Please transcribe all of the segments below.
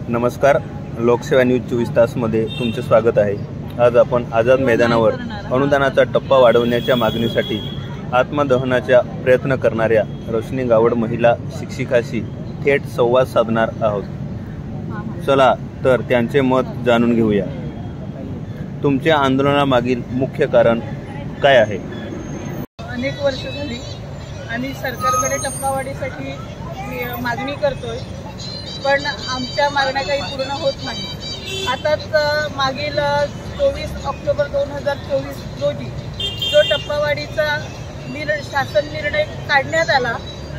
नमस्कार, लोकसेवा न्यूज 24 तासमध्ये तुमचे स्वागत आहे। आज आपण आझाद मैदानावर अनुदानाचा टप्पा वाढवण्याच्या मागणीसाठी आत्मदहनाचा प्रयत्न करणाऱ्या रोशनी गावड महिला शिक्षिकाशी थेट संवाद साधणार आहोत। चला तर त्यांचे मत जाणून घेऊया। तुमच्या आंदोलनामागील मुख्य कारण काय आहे? अनेक वर्ष झाली आणि सरकारकडे टप्पावाढीसाठी मागणी करतोय, पण आमच्या मागण्या काही पूर्ण होत नाही। आताच मागील 24 ऑक्टोबर 2024 रोजी जो टप्पावाढीचा शासन निर्णय काढण्यात आला,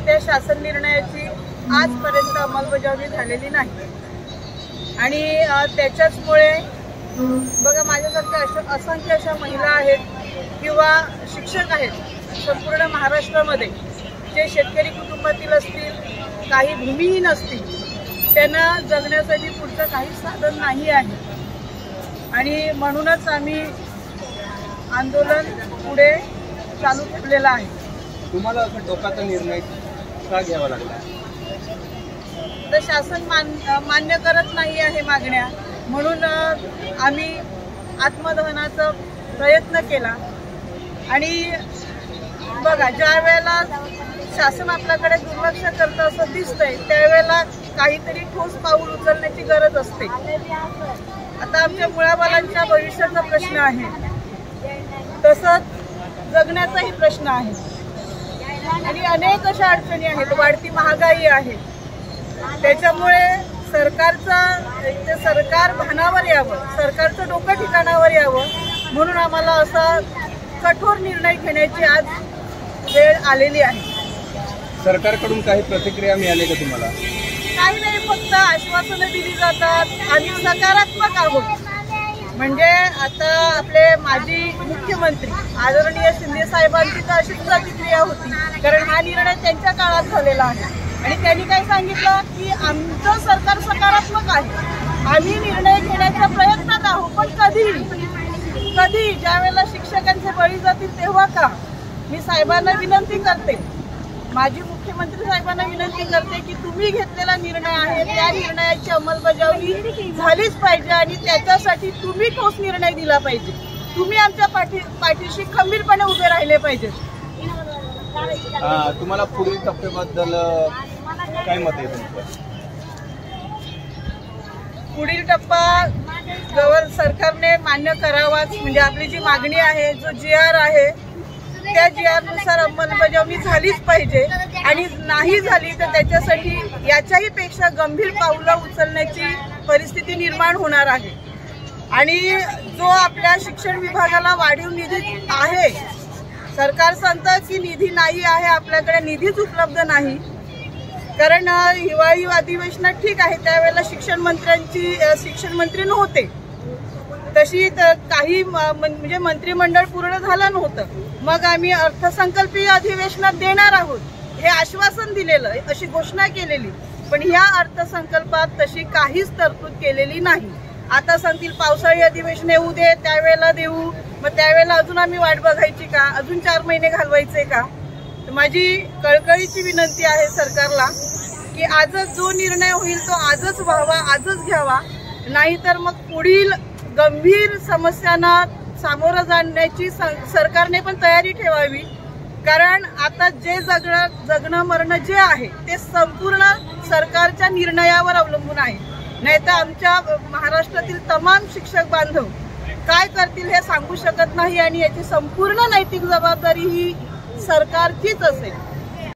त्या शासन निर्णयाची आजपर्यंत अंमलबजावणी झालेली नाही। आणि त्याच्याचमुळे बघा, माझ्यासारख्या असंख्य अशा महिला आहेत किंवा शिक्षक आहेत संपूर्ण महाराष्ट्रामध्ये, जे शेतकरी कुटुंबातील असतील, काही भूमिहीन असतील, त्यांना जगण्यासाठी पुढचं काही साधन नाही आहे। आणि म्हणूनच आम्ही आंदोलन पुढे चालू ठेवलेलं आहे। तुम्हाला असा टोकाचा निर्णय का घ्यावा लागला? तर शासन मान्य करत नाही आहे मागण्या, म्हणून आम्ही आत्मदहनाचा प्रयत्न केला। आणि बघा, ज्या वेळेला शासन आपल्याकडे दुर्लक्ष करतं असं दिसतंय, त्यावेळेला काहीतरी ठोस पाऊल उचलण्याची गरज असते। आता आमच्या मुलाबाळांच्या भविष्याचा प्रश्न आहे, तसंच जगण्याचाही प्रश्न आहे। आणि अनेक अशा अडचणी आहेत, वाढती महागाई आहे। त्याच्यामुळे सरकार भानावर यावं, सरकारचं डोकं ठिकाणावर यावं, म्हणून आम्हाला असा कठोर निर्णय घेण्याची आज वेळ आलेली आहे। सरकारकडून काही प्रतिक्रिया मिळाली का तुम्हाला? काही नाही, फक्त आश्वासनं दिली जातात। आम्ही सकारात्मक आहोत। म्हणजे आता आपले माजी मुख्यमंत्री आदरणीय शिंदे साहेबांची तर अशीच प्रतिक्रिया होती, कारण हा निर्णय त्यांच्या काळात झालेला आहे। आणि त्यांनी काय सांगितलं की आमचं सरकार सकारात्मक आहे, आम्ही निर्णय घेण्याच्या प्रयत्नात आहोत, पण कधी ज्या वेळेला शिक्षकांचे बळी जातील तेव्हा का? मी साहेबांना विनंती करते, माजी मुख्यमंत्री साहेबांना विनंती करते की तुम्ही घेतलेला निर्णय आहे, त्या निर्णयाची अंमलबजावणी झालीच पाहिजे आणि त्याच्यासाठी तुम्ही ठोस निर्णय दिला पाहिजे। तुम्ही आमच्या पाठीशी खंबीरपणे उभे राहिले पाहिजे। तुम्हाला पुढील टप्प्याबद्दल काय मत आहे तुमचं? पुढील टप्पा सरकारने मान्य करावाच, म्हणजे आपली जी मागणी आहे, जो GR आहे, त्या GR नुसार अंमलबजावणी झालीच पाहिजे। आणि नाही झाली तर त्याच्यासाठी याच्याही पेक्षा गंभीर पावलं उचलण्याची परिस्थिती निर्माण होणार आहे। आणि जो आपल्या शिक्षण विभागाला वाढीव निधी आहे, सरकार सांगतं की निधी नाही आहे, आपल्याकडे निधीच उपलब्ध नाही। कारण हिवाळी अधिवेशनात ठीक आहे, त्यावेळेला शिक्षण मंत्री नव्हते, तशी काही म्हणजे मंत्रिमंडळ पूर्ण झालं नव्हतं। मग आम्ही अर्थसंकल्पीय अधिवेशनात देणार आहोत हे आश्वासन दिलेलं, अशी घोषणा केलेली, पण ह्या अर्थसंकल्पात तशी काहीच तरतूद केलेली नाही। आता सांगतील पावसाळी अधिवेशन येऊ दे, त्यावेळेला देऊ, मग त्यावेळेला अजून आम्ही वाट बघायची का? अजून 4 महिने घालवायचे का? तर माझी कळकळीची विनंती आहे सरकारला की आजच जो निर्णय होईल तो आजच व्हावा, आजच घ्यावा, नाहीतर मग पुढील गंभीर समस्यांना सामोरं जाण्याची सरकारने पण तयारी ठेवावी। कारण आता जे जगणं मरणं जे आहे ते संपूर्ण सरकारच्या निर्णयावर अवलंबून आहे। नाहीतर आमच्या महाराष्ट्रातील तमाम शिक्षक बांधव काय करतील हे सांगू शकत नाही, आणि याची संपूर्ण नैतिक जबाबदारी ही सरकारचीच असेल।